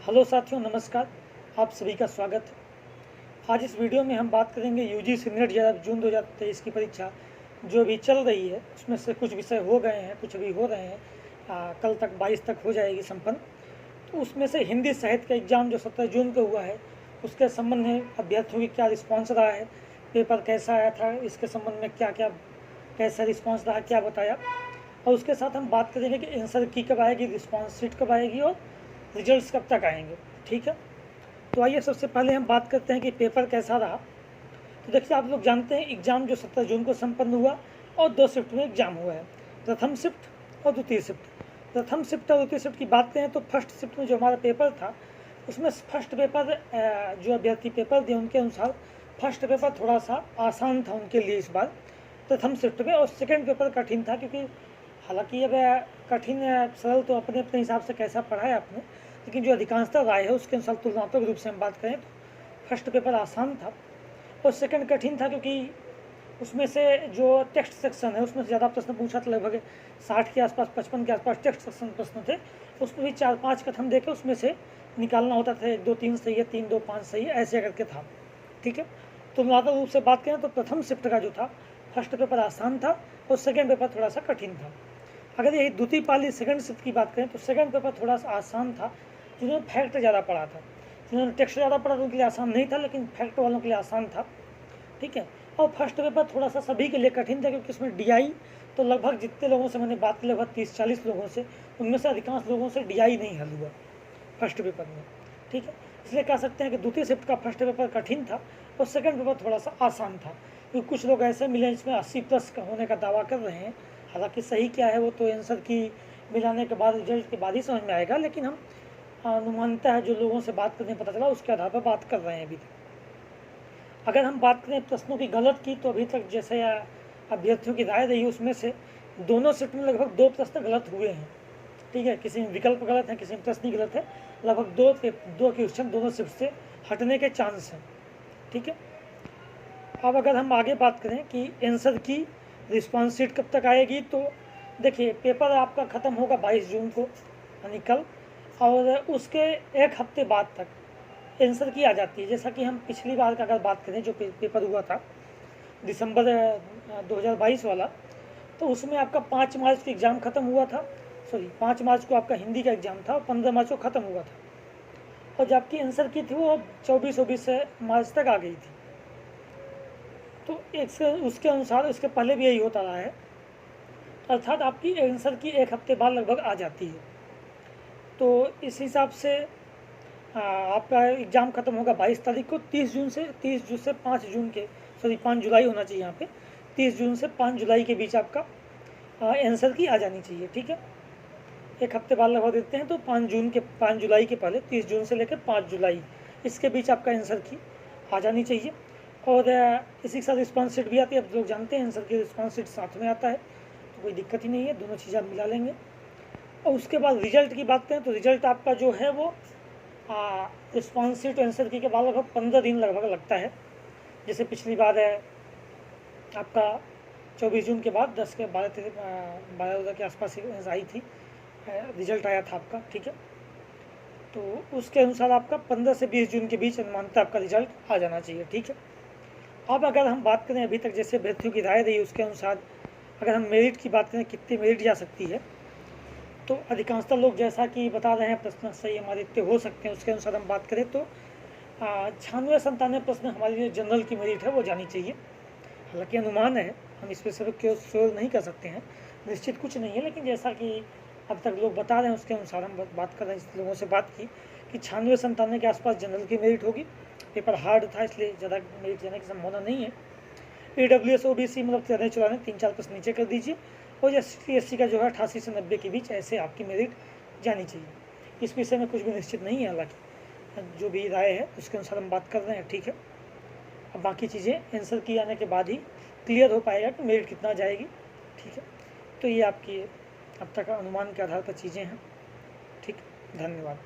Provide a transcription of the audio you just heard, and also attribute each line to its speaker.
Speaker 1: Hello साथियों, नमस्कार। आप सभी का स्वागत है। आज इस वीडियो में हम बात करेंगे यूजीसी नेट जून 2023 की परीक्षा जो अभी चल रही है, उसमें से कुछ विषय हो गए हैं, कुछ अभी हो रहे हैं। कल तक 22 तक हो जाएगी संपन्न। तो उसमें से हिंदी साहित्य का एग्ज़ाम जो 17 जून को हुआ है, उसके संबंध में अभ्यर्थियों की क्या रिस्पॉन्स रहा है, पेपर कैसा आया था, इसके संबंध में क्या क्या कैसा रिस्पॉन्स रहा, क्या बताया। और उसके साथ हम बात करेंगे कि आंसर की कब आएगी, रिस्पॉन्स शीट कब आएगी और रिजल्ट्स कब तक आएंगे। ठीक है, तो आइए सबसे पहले हम बात करते हैं कि पेपर कैसा रहा। तो देखिए, आप लोग जानते हैं एग्ज़ाम जो 17 जून को संपन्न हुआ और 2 शिफ्ट में एग्ज़ाम हुआ है, प्रथम शिफ्ट और द्वितीय शिफ्ट। प्रथम शिफ्ट और द्वितीय शिफ्ट की बात करें तो फर्स्ट शिफ्ट में जो हमारा पेपर था, उसमें फर्स्ट पेपर जो अभ्यर्थी पेपर दिए उनके अनुसार फर्स्ट पेपर थोड़ा सा आसान था उनके लिए इस बार प्रथम शिफ्ट में, और सेकेंड पेपर कठिन था। क्योंकि हालांकि अब कठिन सरल तो अपने अपने हिसाब से कैसा पढ़ा है आपने, लेकिन जो अधिकांशता राय है उसके अनुसार तुलनात्मक रूप से हम बात करें तो फर्स्ट पेपर आसान था और सेकंड कठिन था। क्योंकि उसमें से जो टेक्स्ट सेक्शन है उसमें से ज़्यादा प्रश्न पूछा था, लगभग 60 के आसपास 55 के आसपास टेक्स्ट सेक्शन प्रश्न थे। उसमें भी 4-5 कथन देकर उसमें से निकालना होता था, 1-2-3 सही है, 3-2-5 सही है, ऐसे करके था। ठीक है, तुलनात्मक रूप से बात करें तो प्रथम शिफ्ट का जो था फर्स्ट पेपर आसान था और सेकेंड पेपर थोड़ा सा कठिन था। अगर यही द्वितीय पाली सेकंड शिफ्ट की बात करें तो सेकंड पेपर थोड़ा सा आसान था, जिन्होंने फैक्ट ज़्यादा पढ़ा था। जिन्होंने टेक्स्ट ज़्यादा पढ़ा था उनके लिए आसान नहीं था, लेकिन फैक्ट वालों के लिए आसान था। ठीक है, और फर्स्ट पेपर थोड़ा सा सभी के लिए कठिन था, क्योंकि उसमें डीआई तो लगभग जितने लोगों से मैंने बात की, लगभग 30-40 लोगों से, उनमें से अधिकांश लोगों से डीआई नहीं हल हुआ फर्स्ट पेपर में। ठीक है, इसलिए कह सकते हैं कि द्वितीय शिफ्ट का फर्स्ट पेपर कठिन था और सेकंड पेपर थोड़ा सा आसान था। क्योंकि कुछ लोग ऐसे मिले जिसमें 80+ का होने का दावा कर रहे हैं। हालांकि सही क्या है वो तो आंसर की मिलाने के बाद, रिजल्ट के बाद ही समझ में आएगा, लेकिन हम अनुमानता है जो लोगों से बात करने पता चला उसके आधार पर बात कर रहे हैं अभी तक। अगर हम बात करें प्रश्नों की गलत की, तो अभी तक जैसे अभ्यर्थियों की राय रही उसमें से दोनों शिफ्ट में लगभग 2 प्रश्न गलत हुए हैं। ठीक है, किसी में विकल्प गलत है, किसी में प्रश्न गलत है। लगभग 2 क्वेश्चन दोनों शिफ्ट से हटने के चांस हैं। ठीक है, अब अगर हम आगे बात करें कि आंसर की रिस्पॉन्स शीट कब तक आएगी, तो देखिए पेपर आपका ख़त्म होगा 22 जून को, यानी कल, और उसके एक हफ्ते बाद तक आंसर की आ जाती है। जैसा कि हम पिछली बार का अगर बात करें, जो पेपर हुआ था दिसंबर 2022 वाला, तो उसमें आपका 5 मार्च को एग्ज़ाम ख़त्म हुआ था। 5 मार्च को आपका हिंदी का एग्ज़ाम था और 15 मार्च को ख़त्म हुआ था, और जबकि आंसर की थी वो 24 मार्च तक आ गई थी। तो उसके अनुसार इसके पहले भी यही होता रहा है, अर्थात आपकी आंसर की एक हफ्ते बाद लगभग आ जाती है। तो इस हिसाब से आपका एग्ज़ाम ख़त्म होगा 22 तारीख को। 30 जून से 5 जून के 5 जुलाई होना चाहिए यहाँ पे, 30 जून से 5 जुलाई के बीच आपका आंसर की आ जानी चाहिए। ठीक है, एक हफ्ते बाद लगभग देते हैं, तो 5 जुलाई के पहले 30 जून से लेकर 5 जुलाई इसके बीच आपका आंसर की आ जानी चाहिए। और इसी के साथ रिस्पॉन्स शीट भी आती है। अब लोग जानते हैं आंसर की रिस्पॉन्स शीट साथ में आता है, तो कोई दिक्कत ही नहीं है, दोनों चीज़ आप मिला लेंगे। और उसके बाद रिजल्ट की बात करें तो रिजल्ट आपका जो है वो रिस्पॉन्स शीट आंसर की के बाद लगभग 15 दिन लगभग लगता है। जैसे पिछली बार है आपका 24 जून के बाद 10 के 12 के आसपास आई थी, रिजल्ट आया था आपका। ठीक है, तो उसके अनुसार आपका 15 से 20 जून के बीच अनुमानतः आपका रिजल्ट आ जाना चाहिए। ठीक है, अब अगर हम बात करें अभी तक जैसे अभ्यर्थियों की राय रही उसके अनुसार, अगर हम मेरिट की बात करें कितनी मेरिट जा सकती है, तो अधिकांशतः लोग जैसा कि बता रहे हैं प्रश्न सही हमारे इतने हो सकते हैं, उसके अनुसार हम बात करें तो 96-97 प्रश्न हमारी जो जनरल की मेरिट है वो जानी चाहिए। हालांकि अनुमान है, हम स्पेसिफिक क्यों श्योर नहीं कर सकते हैं, निश्चित कुछ नहीं है, लेकिन जैसा कि अब तक लोग बता रहे हैं उसके अनुसार हम बात कर रहे हैं। लोगों से बात की कि 96-97 के आसपास जनरल की मेरिट होगी। पेपर हार्ड था इसलिए ज़्यादा मेरिट जाने की संभावना नहीं है। AWS OBC मतलब 13-14 3-4 प्रश्न नीचे कर दीजिए, और ST/SC का जो है 88 से 90 के बीच ऐसे आपकी मेरिट जानी चाहिए। इस विषय में कुछ भी निश्चित नहीं है, हालांकि जो भी राय है उसके अनुसार हम बात कर रहे हैं। ठीक है, अब बाकी चीज़ें आंसर की आने के बाद ही क्लियर हो पाएगा कि मेरिट कितना जाएगी। ठीक है, तो ये आपकी अब तक अनुमान के आधार पर चीज़ें हैं। ठीक, धन्यवाद।